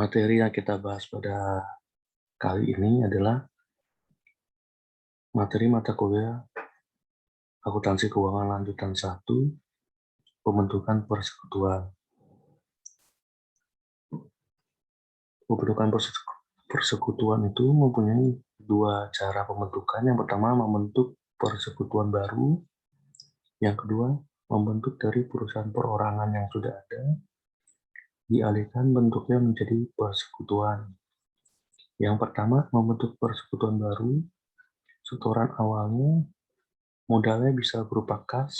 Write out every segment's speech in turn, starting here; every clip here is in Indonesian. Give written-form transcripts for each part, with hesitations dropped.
Materi yang kita bahas pada kali ini adalah materi mata kuliah Akuntansi Keuangan Lanjutan 1, Pembentukan Persekutuan. Pembentukan persekutuan itu mempunyai dua cara pembentukan. Yang pertama, membentuk persekutuan baru. Yang kedua, membentuk dari perusahaan perorangan yang sudah ada, dialihkan bentuknya menjadi persekutuan. Yang pertama, membentuk persekutuan baru. Setoran awalnya modalnya bisa berupa kas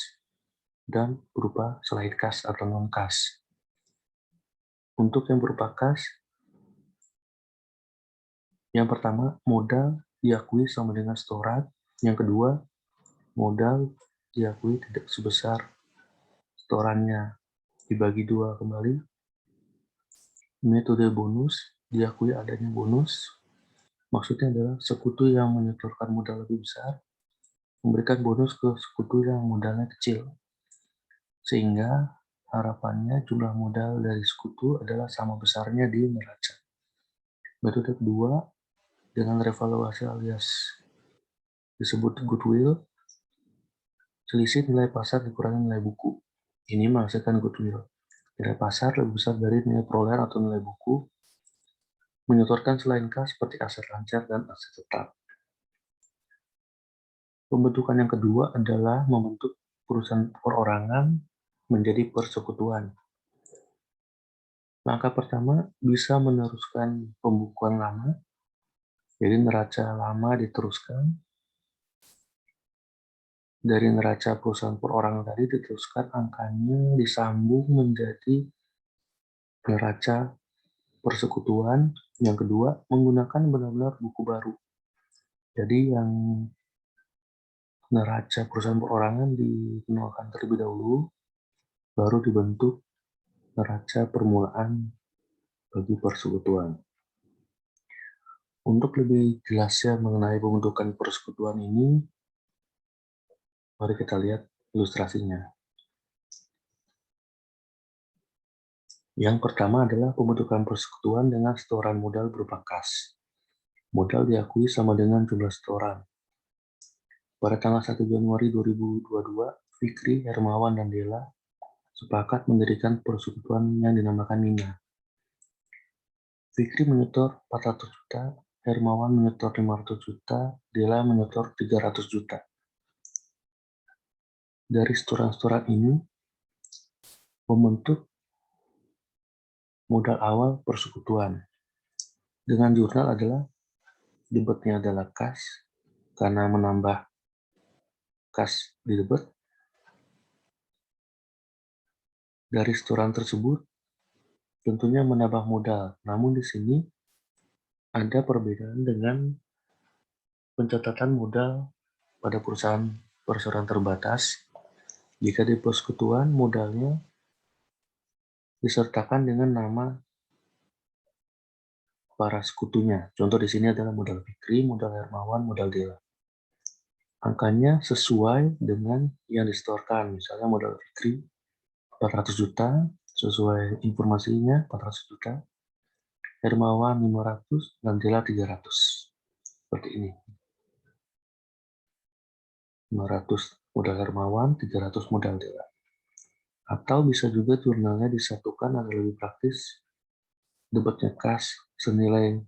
dan berupa selain kas atau non-kas. Untuk yang berupa kas, yang pertama, modal diakui sama dengan setoran. Yang kedua, modal diakui tidak sebesar setorannya. Dibagi dua kembali. Metode bonus, diakui adanya bonus. Maksudnya adalah sekutu yang menyetorkan modal lebih besar, memberikan bonus ke sekutu yang modalnya kecil. Sehingga harapannya jumlah modal dari sekutu adalah sama besarnya di neraca. Metode kedua, dengan revaluasi alias disebut goodwill, selisih nilai pasar dikurangi nilai buku. Ini menghasilkan goodwill. Nilai pasar lebih besar dari nilai perolehan atau nilai buku, menyetorkan selain kas seperti aset lancar dan aset tetap. Pembentukan yang kedua adalah membentuk perusahaan perorangan menjadi persekutuan. Langkah pertama bisa meneruskan pembukuan lama, jadi neraca lama diteruskan. Dari neraca perusahaan perorangan tadi diteruskan angkanya disambung menjadi neraca persekutuan. Yang kedua, menggunakan benar-benar buku baru. Jadi yang neraca perusahaan perorangan dikenalkan terlebih dahulu, baru dibentuk neraca permulaan bagi persekutuan. Untuk lebih jelasnya mengenai pembentukan persekutuan ini, mari kita lihat ilustrasinya. Yang pertama adalah pembentukan persekutuan dengan setoran modal berupa kas. Modal diakui sama dengan jumlah setoran. Pada tanggal 1 Januari 2022, Fikri, Hermawan, dan Dela sepakat mendirikan persekutuan yang dinamakan Mina. Fikri menyetor 400 juta, Hermawan menyetor 500 juta, Dela menyetor 300 juta. Dari setoran-setoran ini, membentuk modal awal persekutuan. Dengan jurnal adalah debetnya adalah kas, karena menambah kas di debet. Dari setoran tersebut, tentunya menambah modal. Namun di sini ada perbedaan dengan pencatatan modal pada perusahaan perseroan terbatas. Jika di persekutuan modalnya disertakan dengan nama para sekutunya. Contoh di sini adalah modal Fikri, modal Hermawan, modal Dela. Angkanya sesuai dengan yang disetorkan. Misalnya modal Fikri 400 juta, sesuai informasinya 400 juta. Hermawan 500 dan Dela 300. Seperti ini. 500 modal Hermawan, 300 modal Dela. Atau bisa juga jurnalnya disatukan agar lebih praktis. Debetnya kas senilai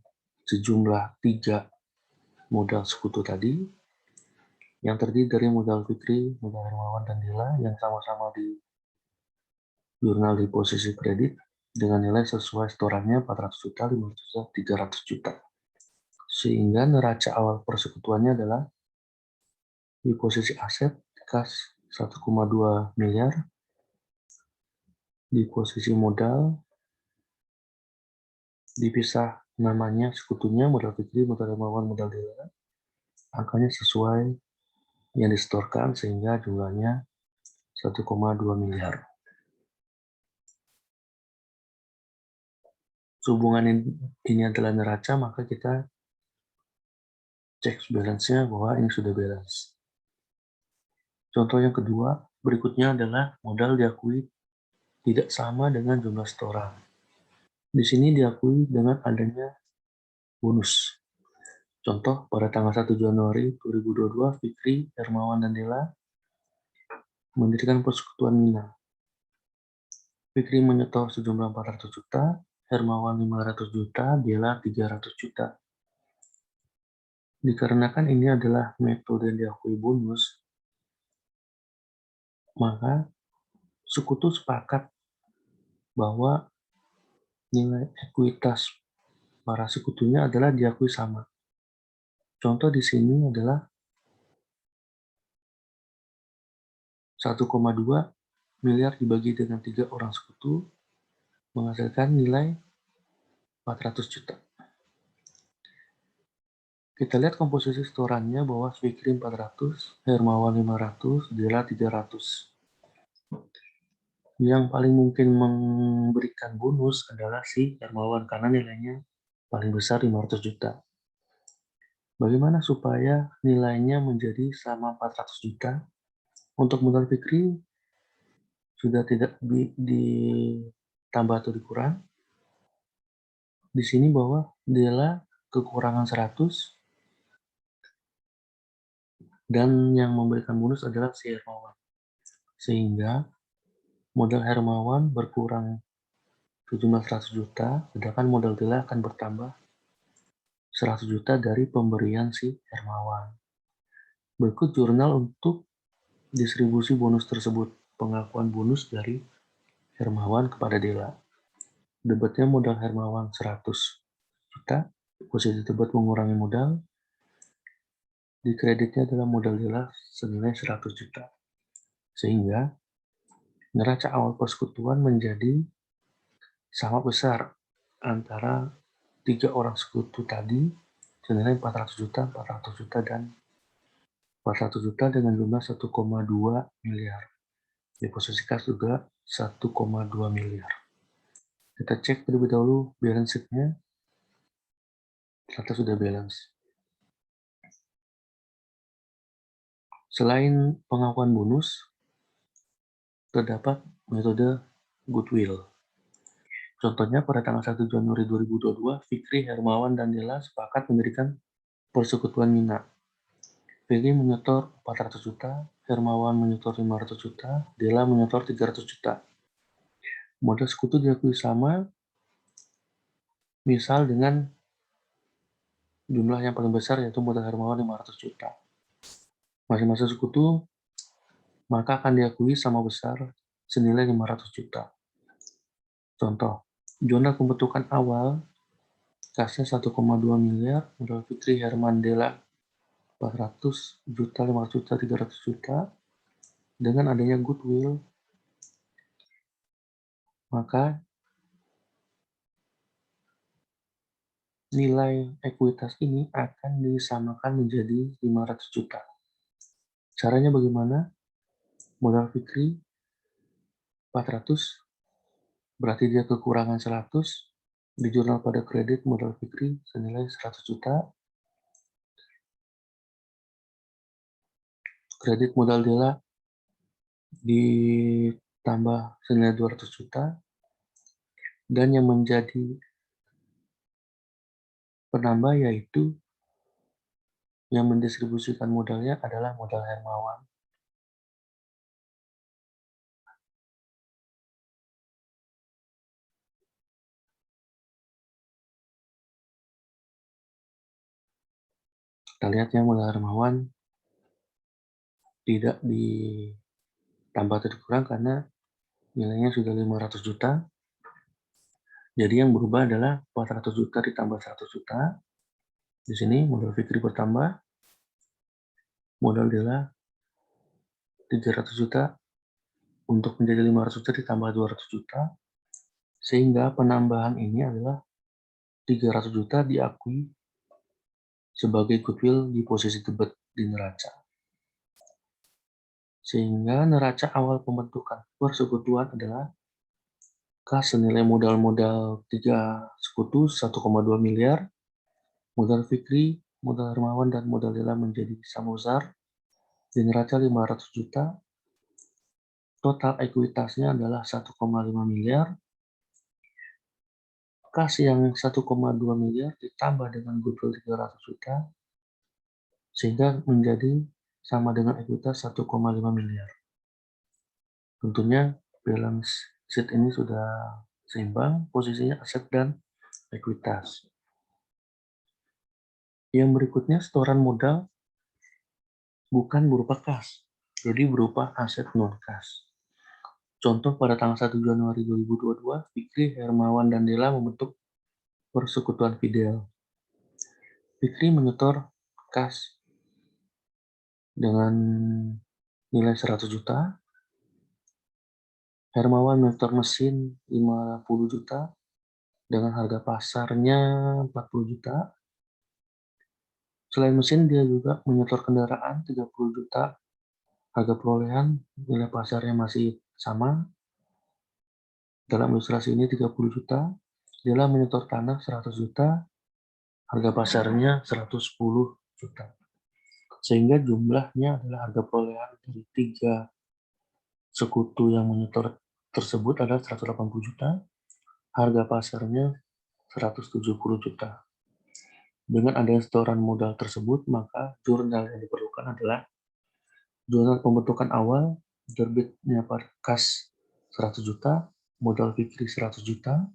sejumlah 3 modal sekutu tadi, yang terdiri dari modal Fikri, modal Hermawan, dan Dela yang sama-sama di jurnal di posisi kredit dengan nilai sesuai setorannya 400 juta, 500 juta, 300 juta. Sehingga neraca awal persekutuannya adalah di posisi aset kas 1,2 miliar, di posisi modal dipisah namanya sekutunya, modal Fikri, modal Hermawan, modal Dela. Angkanya sesuai yang disetorkan sehingga jumlahnya 1,2 miliar. Sehubungan ini adalah neraca, maka kita cek balance-nya bahwa ini sudah balance. Contoh yang kedua, berikutnya adalah modal diakui tidak sama dengan jumlah setoran. Di sini diakui dengan adanya bonus. Contoh, pada tanggal 1 Januari 2022, Fikri, Hermawan, dan Dela mendirikan persekutuan Mina. Fikri menyetor sejumlah 400 juta, Hermawan 500 juta, Dela 300 juta. Dikarenakan ini adalah metode yang diakui bonus, maka sekutu sepakat bahwa nilai ekuitas para sekutunya adalah diakui sama. Contoh di sini adalah 1,2 miliar dibagi dengan 3 orang sekutu menghasilkan nilai 400 juta. Kita lihat komposisi setorannya bahwa Fikri 400, Hermawan 500, Dela 300. Yang paling mungkin memberikan bonus adalah si Hermawan karena nilainya paling besar 500 juta. Bagaimana supaya nilainya menjadi sama 400 juta? Untuk modal Fikri sudah tidak ditambah atau dikurang. Di sini bahwa Dela kekurangan 100 dan yang memberikan bonus adalah si Hermawan. Sehingga modal Hermawan berkurang sejumlah 100 juta, sedangkan modal Dela akan bertambah 100 juta dari pemberian si Hermawan. Berikut jurnal untuk distribusi bonus tersebut. Pengakuan bonus dari Hermawan kepada Dela. Debetnya modal Hermawan 100 juta, posisi debat mengurangi modal, di kreditnya adalah modal Dela senilai 100 juta. Sehingga neraca awal persekutuan menjadi sama besar antara 3 orang sekutu tadi senilai 400 juta, 400 juta, dan 400 juta dengan jumlah 1,2 miliar. Di posisi kas juga 1,2 miliar. Kita cek terlebih dahulu balance sheet-nya. Ternyata sudah balance. Selain pengakuan bonus, terdapat metode goodwill. Contohnya pada tanggal 1 Januari 2022, Fikri, Hermawan, dan Dela sepakat mendirikan persekutuan Mina. Fikri menyetor 400 juta, Hermawan menyetor 500 juta, Dela menyetor 300 juta. Modal sekutu diakui sama, misal dengan jumlah yang paling besar yaitu modal Hermawan 500 juta. Masing-masing sekutu maka akan diakui sama besar senilai 500 juta. Contoh, jurnal pembentukan awal kasnya 1,2 miliar, modal Fikri, Herman, Dela 400 juta, 500 juta, 300 juta. Dengan adanya goodwill, maka nilai ekuitas ini akan disamakan menjadi 500 juta. Caranya bagaimana? Modal Fikri 400, berarti dia kekurangan 100. Di jurnal pada kredit modal Fikri senilai 100 juta. Kredit modal Dela ditambah senilai 200 juta. Dan yang menjadi penambah yaitu yang mendistribusikan modalnya adalah modal Hermawan. Kita lihat ya, modal Hermawan tidak ditambah atau dikurang karena nilainya sudah 500 juta. Jadi yang berubah adalah 400 juta ditambah 100 juta. Di sini modal Fikri bertambah, modal Dela 300 juta untuk menjadi 500 juta ditambah 200 juta. Sehingga penambahan ini adalah 300 juta diakui sebagai goodwill di posisi debit di neraca. Sehingga neraca awal pembentukan persekutuan adalah kas senilai modal 3 sekutu 1,2 miliar, modal Fikri, modal Hermawan, dan modal Dela menjadi sama besar, di neraca 500 juta, total ekuitasnya adalah 1,5 miliar, Kas yang 1,2 miliar ditambah dengan goodwill 300 juta, sehingga menjadi sama dengan ekuitas 1,5 miliar. Tentunya balance sheet ini sudah seimbang, posisinya aset dan ekuitas. Yang berikutnya setoran modal bukan berupa kas, jadi berupa aset non-kas. Contoh pada tanggal 1 Januari 2022, Fikri, Hermawan, dan Dela membentuk persekutuan Fidel. Fikri menyetor kas dengan nilai 100 juta, Hermawan menyetor mesin 50 juta dengan harga pasarnya 40 juta. Selain mesin, dia juga menyetor kendaraan 30 juta, harga perolehan nilai pasarnya masih sama. Dalam ilustrasi ini 30 juta, Dela menyetor tanah 100 juta, harga pasarnya 110 juta. Sehingga jumlahnya adalah harga perolehan dari 3 sekutu yang menyetor tersebut adalah 180 juta, harga pasarnya 170 juta. Dengan adanya setoran modal tersebut, maka jurnal yang diperlukan adalah jurnal pembentukan awal, terbitnya kas 100 juta, modal Fikri 100 juta,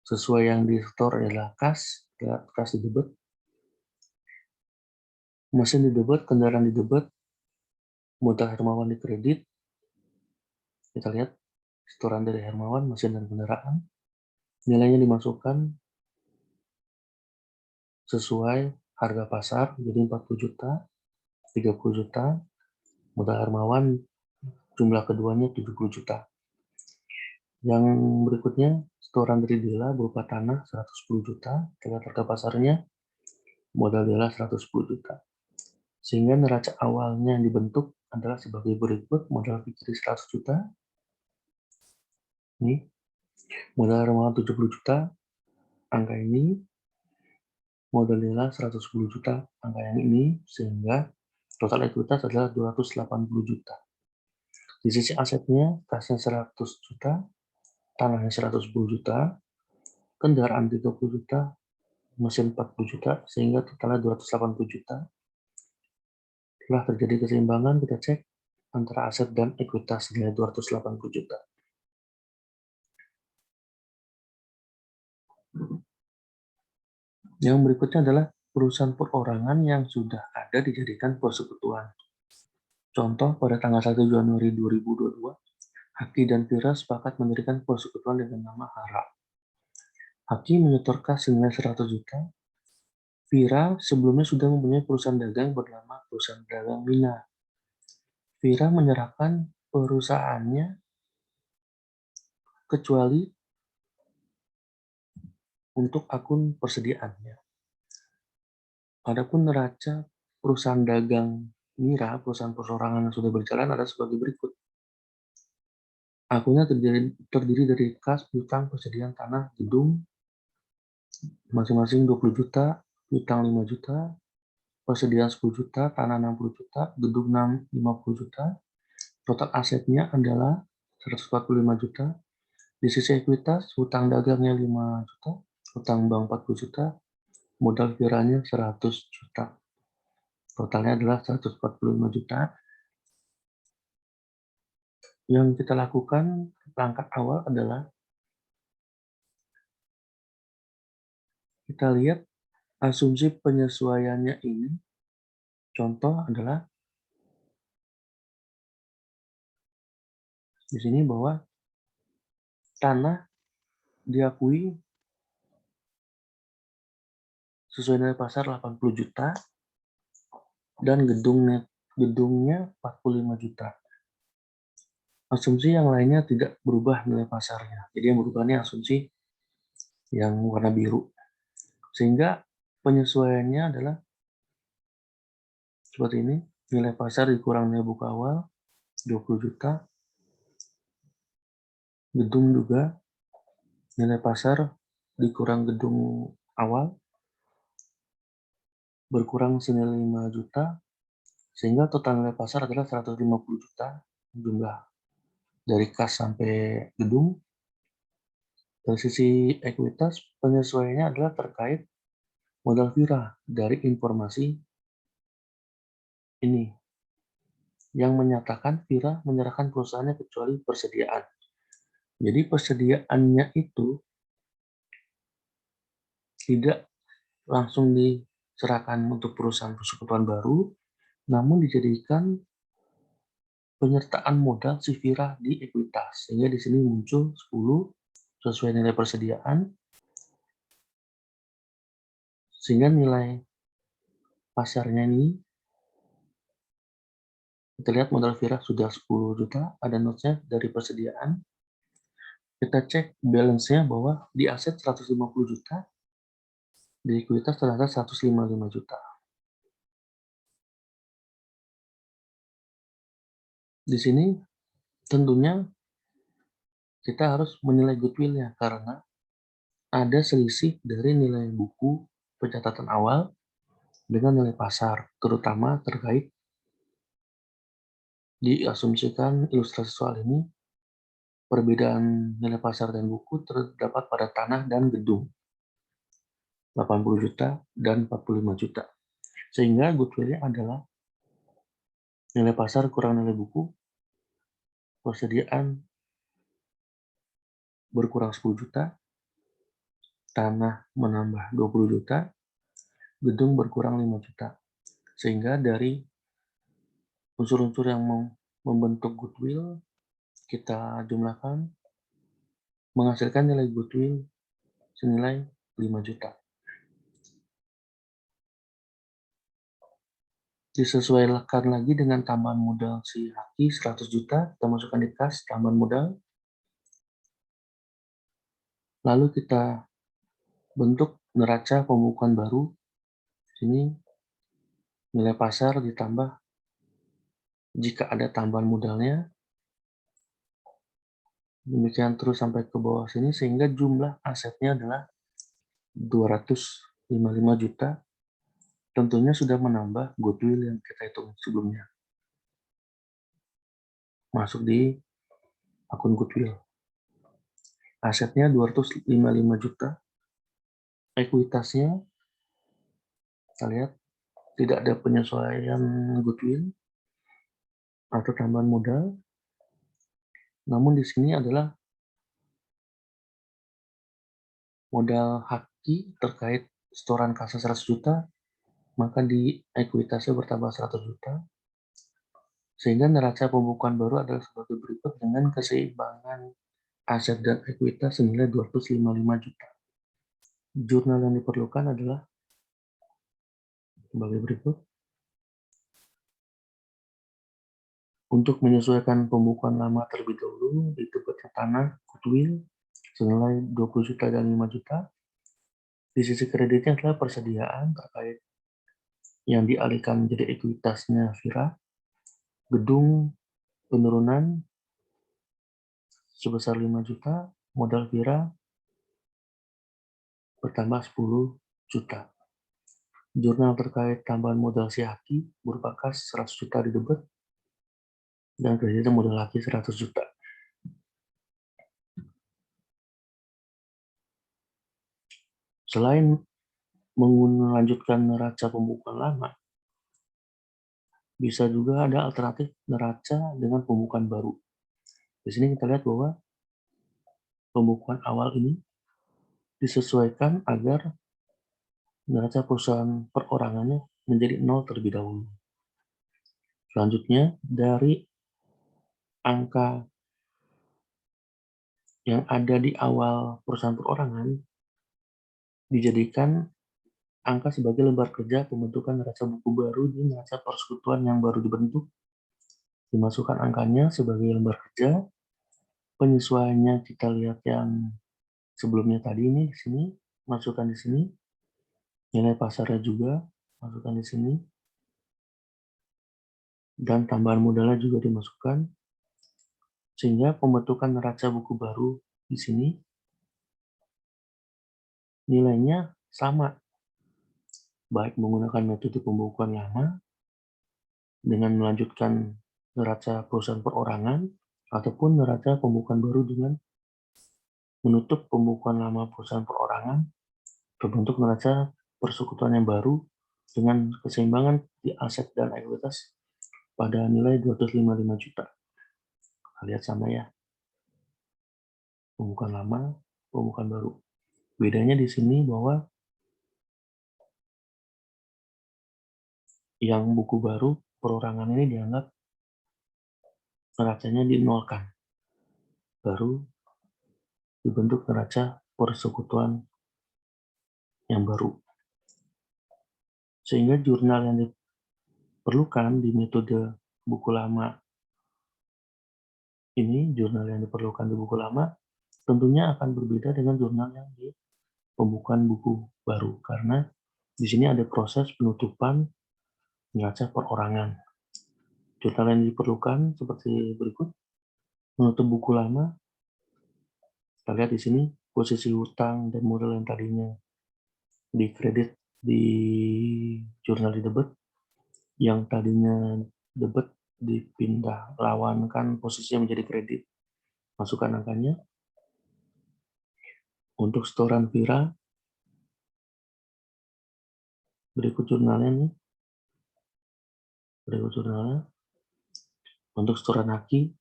sesuai yang disetor adalah kas di debit, mesin di debit, kendaraan di debit, modal Hermawan di kredit. Kita lihat setoran dari Hermawan, mesin dan kendaraan, nilainya dimasukkan sesuai harga pasar, jadi 40 juta, 30 juta, modal Hermawan jumlah keduanya 70 juta. Yang berikutnya, setoran dari Dela berupa tanah 110 juta, dengan harga pasarnya, modal Dela 110 juta. Sehingga neraca awalnya yang dibentuk adalah sebagai berikut: modal Fikri 100 juta, ini, modal Hermawan 70 juta, angka ini, modal Dela 110 juta, angka yang ini, sehingga total ekuitas adalah 280 juta. Di sisi asetnya, kasnya 100 juta, tanahnya 110 juta, kendaraan 30 juta, mesin 40 juta, sehingga totalnya 280 juta. Setelah terjadi keseimbangan, kita cek antara aset dan ekuitas nilai 280 juta. Yang berikutnya adalah perusahaan perorangan yang sudah ada dijadikan persekutuan. Contoh, pada tanggal 1 Januari 2022, Haki dan Vira sepakat mendirikan persekutuan dengan nama Hara. Haki menyetor kas senilai 100 juta. Vira sebelumnya sudah mempunyai perusahaan dagang bernama Perusahaan Dagang Mina. Vira menyerahkan perusahaannya kecuali untuk akun persediaannya. Adapun neraca perusahaan dagang Mira, perusahaan perorangan yang sudah berjalan, ada sebagai berikut. Akunnya terdiri dari kas, piutang, persediaan tanah, gedung, masing-masing 20 juta, piutang 5 juta, persediaan 10 juta, tanah 60 juta, gedung 50 juta. Total asetnya adalah 145 juta. Di sisi ekuitas, hutang dagangnya 5 juta, hutang bank 40 juta, modal Viranya 100 juta. Totalnya adalah 145 juta. Yang kita lakukan langkah awal adalah kita lihat asumsi penyesuaiannya ini. Contoh adalah di sini bahwa tanah diakui sesuai nilai pasar 80 juta dan gedungnya 45 juta. Asumsi yang lainnya tidak berubah nilai pasarnya. Jadi yang berubah ini asumsi yang warna biru. Sehingga penyesuaiannya adalah seperti ini. Nilai pasar dikurang nilai buka awal 20 juta. Gedung juga nilai pasar dikurang gedung awal berkurang senilai 5 juta, sehingga total nilai pasar adalah 150 juta jumlah dari kas sampai gedung. Dari sisi ekuitas, penyesuaiannya adalah terkait modal VIRA dari informasi ini yang menyatakan VIRA menyerahkan perusahaannya kecuali persediaan. Jadi persediaannya itu tidak langsung diserahkan untuk perusahaan persekutuan baru, namun dijadikan penyertaan modal si VIRA di ekuitas. Sehingga di sini muncul 10 sesuai nilai persediaan, sehingga nilai pasarnya ini kita lihat modal VIRA sudah 10 juta, ada notnya dari persediaan. Kita cek balance-nya bahwa di aset 150 juta, di ekuitas ternyata 155 juta. Di sini tentunya kita harus menilai goodwill-nya karena ada selisih dari nilai buku pencatatan awal dengan nilai pasar, terutama terkait diasumsikan ilustrasi soal ini, perbedaan nilai pasar dan buku terdapat pada tanah dan gedung, 80 juta dan 45 juta. Sehingga goodwill-nya adalah nilai pasar kurang nilai buku, persediaan berkurang 10 juta, tanah menambah 20 juta, gedung berkurang 5 juta. Sehingga dari unsur-unsur yang membentuk goodwill kita jumlahkan menghasilkan nilai goodwill senilai 5 juta. Disesuaikan lagi dengan tambahan modal si Haki 100 juta, kita masukkan di kas tambahan modal. Lalu kita bentuk neraca pembukuan baru. Sini nilai pasar ditambah jika ada tambahan modalnya. Demikian terus sampai ke bawah sini sehingga jumlah asetnya adalah 255 juta. Tentunya sudah menambah goodwill yang kita hitung sebelumnya. Masuk di akun goodwill. Asetnya 255 juta. Ekuitasnya kita lihat tidak ada penyesuaian goodwill atau tambahan modal. Namun di sini adalah modal Haki terkait setoran kasa 100 juta, maka di ekuitasnya bertambah 100 juta. Sehingga neraca pembukuan baru adalah sebagai berikut dengan keseimbangan aset dan ekuitas senilai 255 juta. Jurnal yang diperlukan adalah sebagai berikut. Untuk menyesuaikan pembukuan lama terlebih dahulu, itu baca tanah, goodwill, senilai 20 juta dan 5 juta. Di sisi kreditnya adalah persediaan terkait yang dialihkan menjadi ekuitasnya VIRA, gedung penurunan sebesar 5 juta, modal VIRA bertambah 10 juta. Jurnal terkait tambahan modal si Haki berupa kas 100 juta di debit dan kreditnya modal Haki 100 juta. Selain melanjutkan neraca pembukuan lama, bisa juga ada alternatif neraca dengan pembukuan baru. Di sini kita lihat bahwa pembukuan awal ini disesuaikan agar neraca perusahaan perorangannya menjadi 0 terlebih dahulu. Selanjutnya, dari angka yang ada di awal perusahaan perorangan dijadikan angka sebagai lembar kerja pembentukan neraca buku baru di neraca persekutuan yang baru dibentuk. Dimasukkan angkanya sebagai lembar kerja. Penyesuaiannya kita lihat yang sebelumnya tadi ini di sini, masukkan di sini. Nilai pasarnya juga masukkan di sini. Dan tambahan modalnya juga dimasukkan. Sehingga pembentukan neraca buku baru di sini nilainya sama, baik menggunakan metode pembukuan lama dengan melanjutkan neraca perusahaan perorangan ataupun neraca pembukuan baru dengan menutup pembukuan lama perusahaan perorangan, berbentuk neraca persekutuan yang baru dengan keseimbangan di aset dan ekuitas pada nilai 255 juta. Kita lihat sama ya, pembukuan lama, pembukuan baru. Bedanya di sini bahwa yang buku baru perorangan ini dianggap neracanya dinolkan, baru dibentuk neraca persekutuan yang baru. Sehingga jurnal yang diperlukan di metode buku lama ini, jurnal yang diperlukan di buku lama, tentunya akan berbeda dengan jurnal yang di pembukuan buku baru, karena di sini ada proses penutupan neraca perorangan. Jurnal yang diperlukan seperti berikut: menutup buku lama. Kita lihat di sini posisi hutang dan modal yang tadinya di kredit di jurnal di debit, yang tadinya debit dipindah lawankan posisinya menjadi kredit. Masukkan angkanya. Untuk setoran Vira, berikut jurnalnya nih. Berikut jurnalnya. Untuk setoran Haki,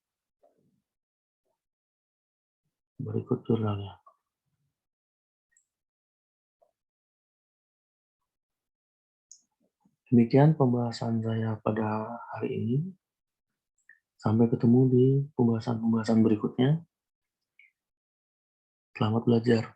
berikut jurnalnya. Demikian pembahasan saya pada hari ini. Sampai ketemu di pembahasan-pembahasan berikutnya. Selamat belajar.